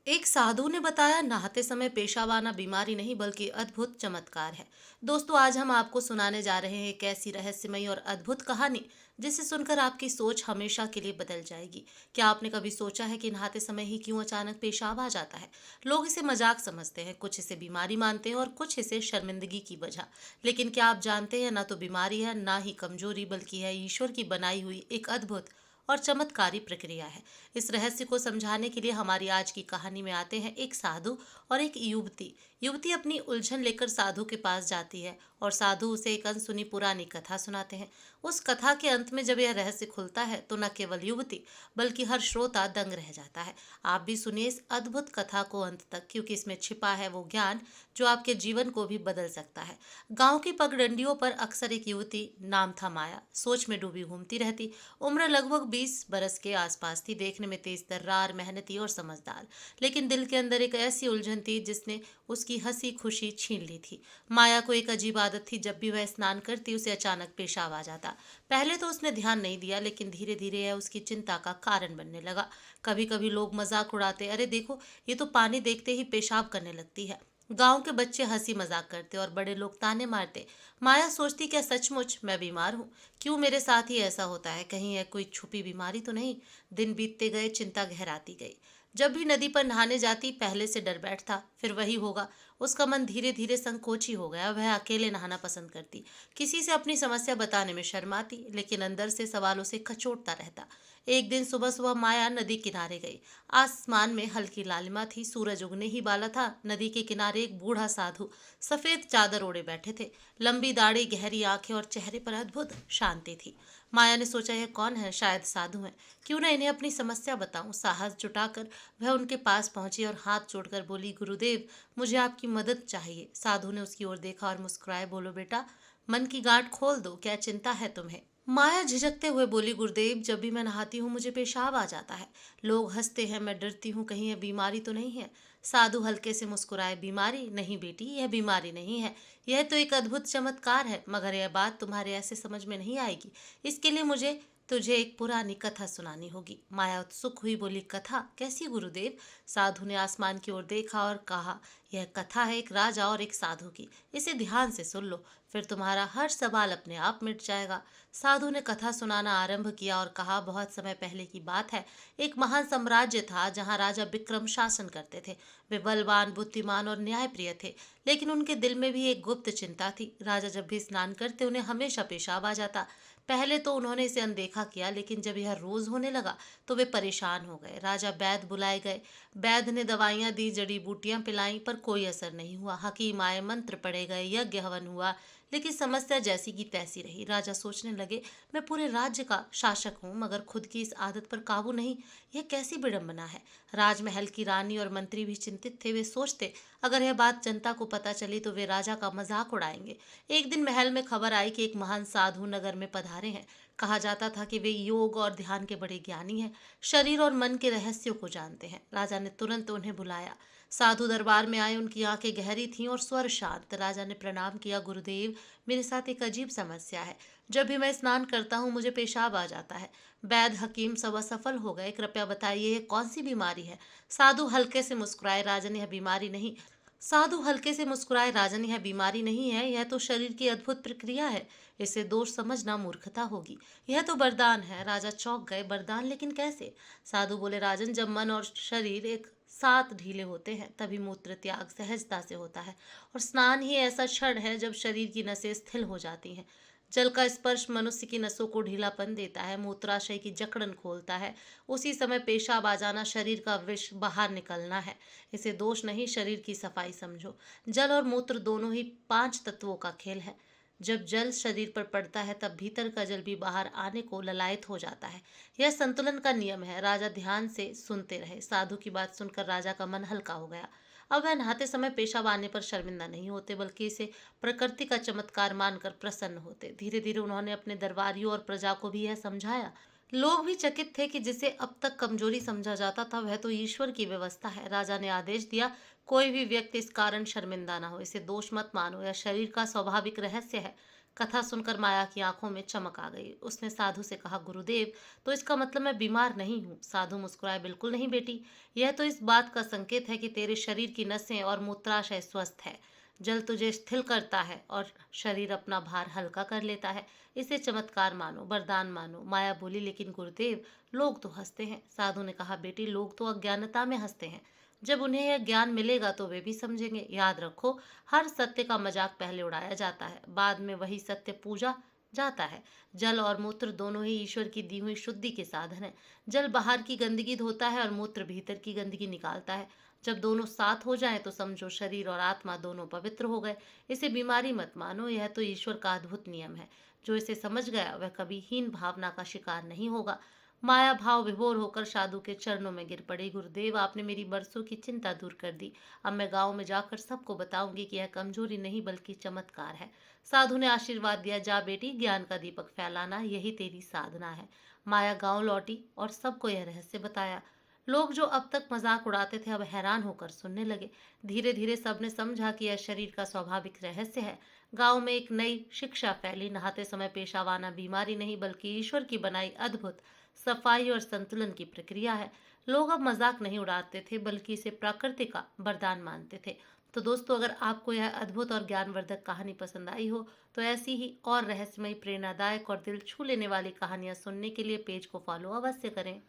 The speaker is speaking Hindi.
एक साधु ने बताया, नहाते समय पेशाब आना बीमारी नहीं बल्कि अद्भुत चमत्कार है। दोस्तों, आज हम आपको सुनाने जा रहे हैं एक ऐसी रहस्यमयी और अद्भुत कहानी जिसे सुनकर आपकी सोच हमेशा के लिए बदल जाएगी। क्या आपने कभी सोचा है कि नहाते समय ही क्यों अचानक पेशाब आ जाता है? लोग इसे मजाक समझते हैं, कुछ इसे बीमारी मानते हैं और कुछ इसे शर्मिंदगी की वजह। लेकिन क्या आप जानते हैं, ना तो बीमारी है ना ही कमजोरी, बल्कि है ईश्वर की बनाई हुई एक अद्भुत और चमत्कारी प्रक्रिया है। इस रहस्य को समझाने के लिए हमारी आज की कहानी में आते हैं एक साधु और एक युवती। युवती अपनी उलझन लेकर साधु के पास जाती है और साधु उसे एक अनसुनी पुरानी कथा सुनाते हैं। उस कथा के अंत में जब यह रहस्य खुलता है तो न केवल युवती बल्कि हर श्रोता दंग रह जाता है। आप भी सुनिए इस अद्भुत कथा को अंत तक, क्योंकि इसमें छिपा है वो ज्ञान जो आपके जीवन को भी बदल सकता है। गांव की पगडंडियों पर अक्सर एक युवती, नाम था माया, सोच में डूबी घूमती रहती। उम्र लगभग 20 बरस के आसपास थी, देखने में तेज तर्रार, मेहनती और समझदार। लेकिन दिल के अंदर एक ऐसी उलझन थी जिसने उसकी हंसी खुशी छीन ली थी। माया को एक अजीब आदत थी, जब भी वह स्नान करती उसे अचानक पेशाब आ जाता। पहले तो उसने ध्यान नहीं दिया, लेकिन धीरे धीरे यह उसकी चिंता का कारण बनने लगा। कभी कभी लोग मजाक उड़ाते, अरे देखो, ये तो पानी देखते ही पेशाब करने लगती है। गांव के बच्चे हंसी मजाक करते और बड़े लोग ताने मारते। माया सोचती, क्या सचमुच मैं बीमार हूँ? क्यों मेरे साथ ही ऐसा होता है? कहीं यह कोई छुपी बीमारी तो नहीं? दिन बीतते गए, चिंता गहराती गई। जब भी नदी पर नहाने जाती, पहले से डर बैठता, फिर वही होगा। उसका मन धीरे धीरे संकोची हो गया। वह अकेले नहाना पसंद करती, किसी से अपनी समस्या बताने में शर्माती, लेकिन अंदर से सवालों से कचोटता रहता। एक दिन सुबह सुबह माया नदी किनारे गई। आसमान में हल्की लालिमा थी, सूरज उगने ही वाला था। नदी के किनारे एक बूढ़ा साधु सफेद चादर ओढ़े बैठे थे। लंबी दाढ़ी, गहरी आंखें और चेहरे पर अद्भुत शांति थी। माया ने सोचा, यह कौन है? शायद साधु है। क्यों ना इन्हें अपनी समस्या बताऊं। साहस जुटाकर वह उनके पास पहुंची और हाथ जोड़कर बोली, गुरुदेव, मुझे आपकी मदद चाहिए। साधु ने उसकी ओर देखा और मुस्कुराए, बोलो बेटा, मन की गांठ खोल दो, क्या चिंता है तुम्हें? माया झिझकते हुए बोली, गुरुदेव, जब भी मैं नहाती हूँ मुझे पेशाब आ जाता है। लोग हंसते हैं, मैं डरती हूँ कहीं यह बीमारी तो नहीं है। साधु हल्के से मुस्कुराए, बीमारी नहीं बेटी, यह बीमारी नहीं है। यह तो एक अद्भुत चमत्कार है, मगर यह बात तुम्हारे ऐसे समझ में नहीं आएगी। इसके लिए मुझे तुझे एक पुरानी कथा सुनानी होगी। माया उत्सुक हुई, बोली, कथा कैसी गुरुदेव? साधु ने आसमान की ओर देखा और कहा, यह कथा है एक राजा और एक साधु की। इसे ध्यान से सुन लो, फिर तुम्हारा हर सवाल अपने आप मिट जाएगा। साधु ने कथा सुनाना आरंभ किया और कहा, बहुत समय पहले की बात है। एक महान साम्राज्य था जहाँ राजा विक्रम शासन करते थे। वे बलवान, बुद्धिमान और न्यायप्रिय थे, लेकिन उनके दिल में भी एक गुप्त चिंता थी। राजा जब भी स्नान करते उन्हें हमेशा पेशाब आ जाता। पहले तो उन्होंने इसे अनदेखा किया, लेकिन जब यह रोज होने लगा तो वे परेशान हो गए। राजा वैद्य बुलाए गए। वैद्य ने दवाइयां दी, जड़ी बूटियां पिलाई, पर कोई असर नहीं हुआ। हकीम आए, मंत्र पढ़े गए, यज्ञ हवन हुआ, लेकिन समस्या जैसी की तैसी रही। राजा सोचने लगे, मैं पूरे राज्य का शासक हूँ मगर खुद की इस आदत पर काबू नहीं। यह कैसी विडंबना है? राजमहल की रानी और मंत्री भी चिंतित थे। वे सोचते, अगर यह बात जनता को पता चली तो वे राजा का मजाक उड़ाएंगे। एक दिन महल में खबर आई कि एक महान साधु नगर में पधारे हैं। कहा जाता था कि वे योग और ध्यान के बड़े ज्ञानी हैं, शरीर और मन के रहस्यों को जानते हैं। राजा ने तुरंत उन्हें बुलाया। साधु दरबार में आए, उनकी आंखें गहरी थीं और स्वर शांत। राजा ने प्रणाम किया, गुरुदेव, मेरे साथ एक अजीब समस्या है। जब भी मैं स्नान करता हूँ मुझे पेशाब आ जाता है। वैद्य, हकीम सब असफल हो गए, कृपया बताइए ये कौन सी बीमारी है? साधु हल्के से मुस्कुराए, राजन, यह बीमारी नहीं। साधु हल्के से मुस्कुराए, राजन, यह बीमारी नहीं है, यह तो शरीर की अद्भुत प्रक्रिया है। इसे दोष समझना मूर्खता होगी। यह तो वरदान है। राजा चौंक गए, वरदान? लेकिन कैसे? साधु बोले, राजन, जब मन और शरीर एक साथ ढीले होते हैं तभी मूत्र त्याग सहजता से होता है। और स्नान ही ऐसा क्षण है जब शरीर की नसें स्थिर हो जाती हैं। जल का स्पर्श मनुष्य की नसों को ढीलापन देता है, मूत्राशय की जकड़न खोलता है। उसी समय पेशाब आ जाना शरीर का विष बाहर निकलना है। इसे दोष नहीं, शरीर की सफाई समझो। जल और मूत्र दोनों ही 5 तत्वों का खेल है। जब जल शरीर पर पड़ता है तब भीतर का जल भी बाहर आने को ललायत हो जाता है। यह संतुलन का नियम है। राजा ध्यान से सुनते रहे। साधु की बात सुनकर राजा का मन हल्का हो गया। अब वह नहाते समय पेशाब आने पर शर्मिंदा नहीं होते, बल्कि इसे प्रकृति का चमत्कार मानकर प्रसन्न होते। धीरे धीरे उन्होंने अपने दरबारियों और प्रजा को भी यह समझाया। लोग भी चकित थे कि जिसे अब तक कमजोरी समझा जाता था वह तो ईश्वर की व्यवस्था है। राजा ने आदेश दिया, कोई भी व्यक्ति इस कारण शर्मिंदा ना हो। इसे दोष मत मानो, यह शरीर का स्वाभाविक रहस्य है। कथा सुनकर माया की आंखों में चमक आ गई। उसने साधु से कहा, गुरुदेव, तो इसका मतलब मैं बीमार नहीं हूँ? साधु मुस्कुराए, बिल्कुल नहीं बेटी, यह तो इस बात का संकेत है कि तेरे शरीर की नसें और मूत्राशय स्वस्थ है। जल तुझे स्थिर करता है और शरीर अपना भार हल्का कर लेता है। इसे चमत्कार मानो, वरदान मानो। माया बोली, लेकिन गुरुदेव, लोग तो हंसते हैं। साधु ने कहा, बेटी, लोग तो अज्ञानता में हंसते हैं। जब उन्हें यह ज्ञान मिलेगा तो वे भी समझेंगे। याद रखो, हर सत्य का मजाक पहले उड़ाया जाता है, बाद में वही सत्य पूजा जाता है। जल और मूत्र दोनों ही ईश्वर की दी हुई शुद्धि के साधन हैं। जल बाहर की गंदगी धोता है और मूत्र भीतर की गंदगी निकालता है। जब दोनों साथ हो जाएं तो समझो शरीर और आत्मा दोनों पवित्र हो गए। इसे बीमारी मत मानो, यह तो ईश्वर का अद्भुत नियम है। जो इसे समझ गया वह कभी हीन भावना का शिकार नहीं होगा। माया भाव विभोर होकर साधु के चरणों में गिर पड़ी। गुरुदेव, आपने मेरी बरसों की चिंता दूर कर दी। अब मैं गांव में जाकर सबको बताऊंगी कि यह कमजोरी नहीं बल्कि चमत्कार है। साधु ने आशीर्वाद दिया, जा बेटी, ज्ञान का दीपक फैलाना यही तेरी साधना है। माया गांव लौटी और सबको यह रहस्य बताया। लोग जो अब तक मजाक उड़ाते थे अब हैरान होकर सुनने लगे। धीरे धीरे सबने समझा कि यह शरीर का स्वाभाविक रहस्य है। गांव में एक नई शिक्षा फैली। नहाते समय पेशाब आना बीमारी नहीं बल्कि ईश्वर की बनाई अद्भुत सफाई और संतुलन की प्रक्रिया है। लोग अब मजाक नहीं उड़ाते थे बल्कि इसे प्रकृति का वरदान मानते थे। तो दोस्तों, अगर आपको यह अद्भुत और ज्ञानवर्धक कहानी पसंद आई हो तो ऐसी ही और रहस्यमयी, प्रेरणादायक और दिल छू लेने वाली कहानियां सुनने के लिए पेज को फॉलो अवश्य करें।